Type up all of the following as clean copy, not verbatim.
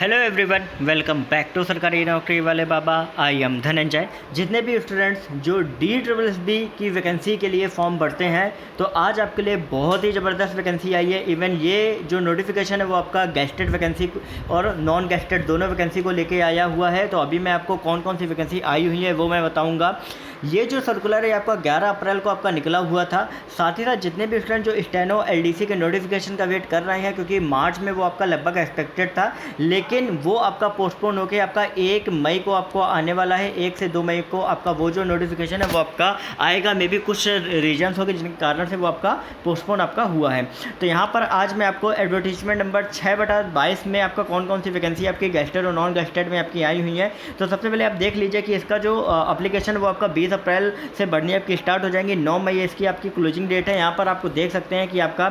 Hello everyone, welcome back to सरकारी नौकरी वाले बाबा। I am Dhananjay. जितने भी स्टूडेंट्स जो DSSB की वैकेंसी के लिए फॉर्म भरते हैं, तो आज आपके लिए बहुत ही ज़बरदस्त वैकेंसी आई है। इवन ये जो नोटिफिकेशन है वो आपका गेस्टेड वैकेंसी और नॉन गेस्टेड दोनों वैकेंसी को लेके आया हुआ है। तो अभी मैं आपको कौन कौन सी वैकेंसी आई हुई है वो मैं बताऊँगा। ये जो सर्कुलर है आपका 11 अप्रैल को आपका निकला हुआ था। साथ ही साथ जितने भी स्टूडेंट जो स्टेनो LDC के नोटिफिकेशन का वेट कर रहे हैं, क्योंकि मार्च में वो आपका लगभग एक्सपेक्टेड था, लेकिन वो आपका पोस्टपोन होकर आपका 1 मई को आपको आने वाला है। 1 से 2 मई को आपका वो जो नोटिफिकेशन है वो आपका आएगा। मे बी कुछ रीजन्स होंगे जिनके कारण से वो आपका पोस्टपोन आपका हुआ है। तो यहाँ पर आज मैं आपको एडवर्टीजमेंट नंबर 6/22 में आपका कौन कौन सी वैकेंसी आपकी गेस्टेड और नॉन गेस्टेड में आपकी आई हुई है। तो सबसे पहले आप देख लीजिए कि इसका जो अप्लीकेशन वो आपका 20 अप्रैल से बढ़नी आपकी स्टार्ट हो जाएंगी। 9 मई इसकी आपकी क्लोजिंग डेट है। यहाँ पर आपको देख सकते हैं कि आपका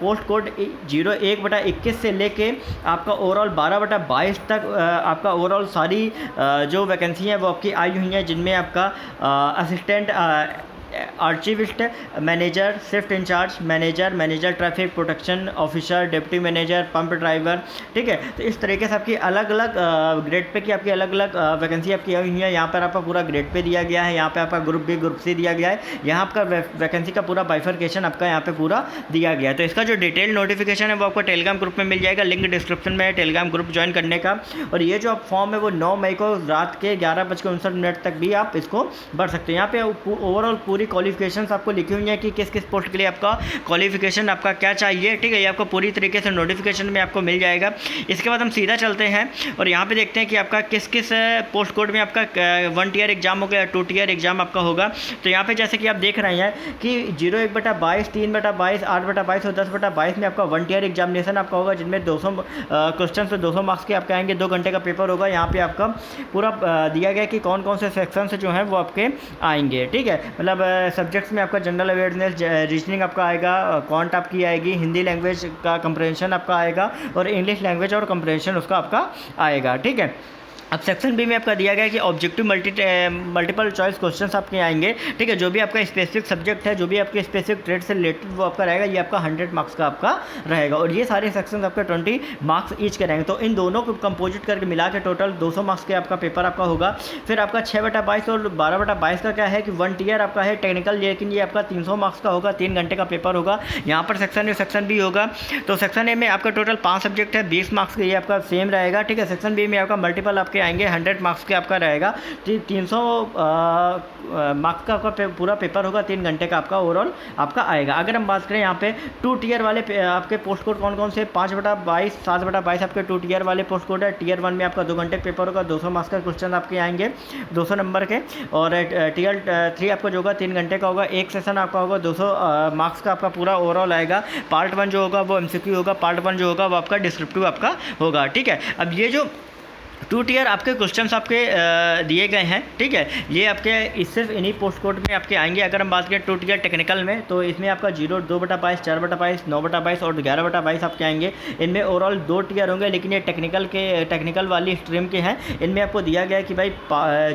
पोस्ट कोड 01/21 से लेके आपका ओवरऑल 12/22 तक आपका ओवरऑल सारी जो वैकेंसी हैं वो आपकी आई हुई हैं, जिनमें आपका assistant archivist, manager, shift incharge, manager traffic protection officer, deputy manager, pump driver, ठीक है। तो इस तरीके से आपकी अलग अलग ग्रेड पे की आपकी अलग अलग वैकेंसी आपकी आई हुई है। यहाँ पर आपका पूरा ग्रेड पे दिया गया है। यहाँ पे आपका ग्रुप बी, ग्रुप सी दिया गया है। यहाँ आपका वैकेंसी का पूरा बाइफर्केशन आपका यहाँ पे पूरा दिया गया है। तो इसका जो डिटेल नोटिफिकेशन है वो आपको टेलीग्राम ग्रुप में मिल जाएगा। लिंक डिस्क्रिप्शन में है टेलीग्राम ग्रुप ज्वाइन करने का। और ये जो आप फॉर्म है वो 9 मई को रात के 11:59 तक भी आप इसको भर सकते हैं। यहाँ पे ओवरऑल पूरी क्वालिफिकेशंस आपको लिखी हुई है कि किस किस पोस्ट के लिए आपका क्वालिफिकेशन आपका क्या चाहिए, ठीक है। ये आपको पूरी तरीके से नोटिफिकेशन में आपको मिल जाएगा। इसके बाद हम सीधा चलते हैं और यहाँ पे देखते हैं कि आपका किस किस पोस्ट कोड में आपका 1 टियर एग्जाम हो गया, 2 टियर एग्जाम आपका होगा। तो यहाँ पे जैसे कि आप देख रहे हैं कि 01/22, 3/22, 8/22 और 10/22 में आपका 1 टियर एग्जामिनेशन आपका होगा, जिनमें 200 क्वेश्चन से 200 मार्क्स के आपके आएंगे। 2 घंटे का पेपर होगा। यहाँ पे आपका पूरा दिया गया कि कौन कौन से सेक्शन से जो है वो आपके आएंगे, ठीक है। मतलब सब्जेक्ट्स में आपका जनरल अवेयरनेस, रीजनिंग आपका आएगा, क्वांट आपकी आएगी, हिंदी लैंग्वेज का कंप्रहेंशन आपका आएगा और इंग्लिश लैंग्वेज और कंप्रहेंशन उसका आपका आएगा, ठीक है। अब सेक्शन बी में आपका दिया गया है कि ऑब्जेक्टिव मल्टीपल चॉइस क्वेश्चंस आपके आएंगे, ठीक है। जो भी आपका स्पेसिफिक सब्जेक्ट है, जो भी आपके स्पेसिफिक ट्रेड से रिलेटेड वो आपका रहेगा, ये आपका 100 मार्क्स का आपका रहेगा। और ये सारे सेक्शन आपके 20 मार्क्स ईच के रहेंगे। तो इन दोनों को कंपोजिट करके मिला के टोटल 200 मार्क्स के आपका पेपर आपका होगा। फिर आपका 6/22 और 12/22 का क्या है कि 1 टियर आपका है टेक्निकल, लेकिन ये आपका 300 मार्क्स का होगा। 3 घंटे का पेपर होगा। यहाँ पर सेक्शन ए सेक्शन बी होगा। तो सेक्शन ए में आपका टोटल 5 सब्जेक्ट है, 20 मार्क्स का ये आपका सेम रहेगा, ठीक है। सेक्शन बी में आपका मल्टीपल आपके आएंगे, 100 मार्क्स के आपका रहेगा। 300 मार्क्स का आपका पूरा पेपर होगा। 3 घंटे का आपका ओवरऑल आपका आएगा। अगर हम बात करें यहाँ पे 2 टियर वाले आपके पोस्ट कोड कौन कौन से, 5/22, 7/22 आपके 2 टियर वाले पोस्ट कोड है। टियर 1 में आपका 2 घंटे पेपर होगा, 200 मार्क्स का क्वेश्चन आपके आएंगे, 200 नंबर के। और टियर 3 आपका जो होगा 3 घंटे का होगा। एक सेशन आपका होगा 200 मार्क्स का आपका पूरा ओवरऑल आएगा। पार्ट 1 जो होगा वो MCQ होगा, पार्ट 1 जो होगा वो आपका डिस्क्रिप्टिव आपका होगा, ठीक है। अब ये जो 2 टियर आपके क्वेश्चंस आपके दिए गए हैं, ठीक है। ये आपके सिर्फ इन्हीं पोस्ट कोड में आपके आएंगे। अगर हम बात करें 2 टियर टेक्निकल में, तो इसमें आपका 2/22, 4/22, 9/22 और 11/22 आपके आएंगे। इनमें ओवरऑल 2 टियर होंगे, लेकिन ये टेक्निकल वाली स्ट्रीम के हैं। इनमें आपको दिया गया है कि भाई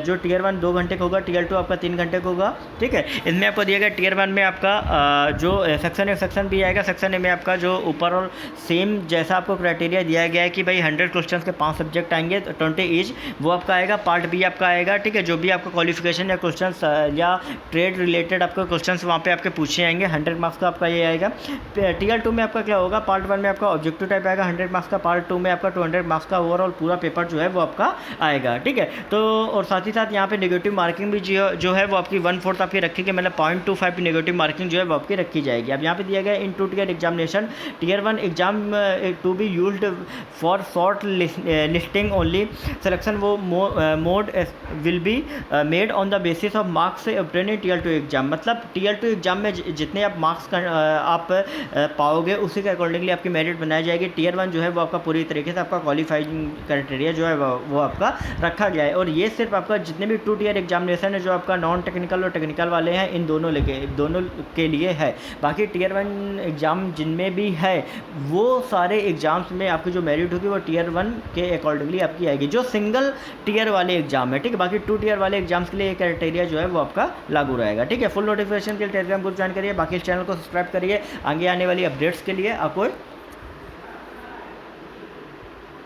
जो टियर 1 2 घंटे का होगा, टियर 2 आपका 3 घंटे का होगा, ठीक है। इनमें आपको दिया गया टियर 1 में आपका जो सेक्शन ए सेक्शन बी आएगा। सेक्शन ए में आपका जो ऊपर और सेम जैसा आपको क्राइटेरिया दिया गया है कि भाई 100 क्वेश्चन के 5 सब्जेक्ट आएंगे, 20 ईच, वो आपका आएगा। पार्ट बी आपका आएगा, ठीक है। जो भी आपका क्वालिफिकेशन या क्वेश्चंस या ट्रेड रिलेटेड आपके क्वेश्चंस वहाँ पे आपके पूछे आएंगे, 100 मार्क्स का आपका ये आएगा। टियर 2 में आपका क्या होगा, पार्ट 1 में आपका ऑब्जेक्टिव टाइप आएगा 100 मार्क्स का, पार्ट 2 में आपका 200 मार्क्स का ओवरऑल पूरा पेपर जो है वो आपका आएगा, ठीक है। तो और साथ ही साथ यहाँ पे नेगेटिव मार्किंग भी जो है वो आपकी 1/4 आपकी रखी गई, मतलब 0.25 की नेगेटिव मार्किंग जो है वो आपकी रखी जाएगी। अब यहाँ पे दिया गया in 2 tier examination, tier 1 exam to be used for shortlisting only. Selection वो mode will be made on the basis of marks से ऑब्टेन इन टियर 2 एग्जाम। मतलब टियर 2 एग्जाम में जितने आप मार्क्स आप पाओगे उसी के अकॉर्डिंगली आपकी मेरिट बनाई जाएगी। टियर 1 जो है वो आपका पूरी तरीके से आपका क्वालिफाइंग क्राइटेरिया जो है वो आपका रखा गया है। और ये सिर्फ आपका जितने भी 2 टियर एग्जामिनेशन है जो आपका नॉन टेक्निकल और टेक्निकल वाले हैं, इन दोनों के लिए है। बाकी टियर 1 एग्जाम जिनमें भी है वो सारे एग्जाम्स में आपकी जो मेरिट होगी वो टियर 1 के अकॉर्डिंगली आपकी आएगी, जो सिंगल टियर वाले एग्जाम है, ठीक है। बाकी 2 टियर वाले एग्जाम्स के लिए क्राइटेरिया जो है वो आपका लागू रहेगा, ठीक है। फुल नोटिफिकेशन के लिए टेलीग्राम ग्रुप ज्वाइन करिए, बाकी इस चैनल को सब्सक्राइब करिए आगे आने वाली अपडेट्स के लिए। आपको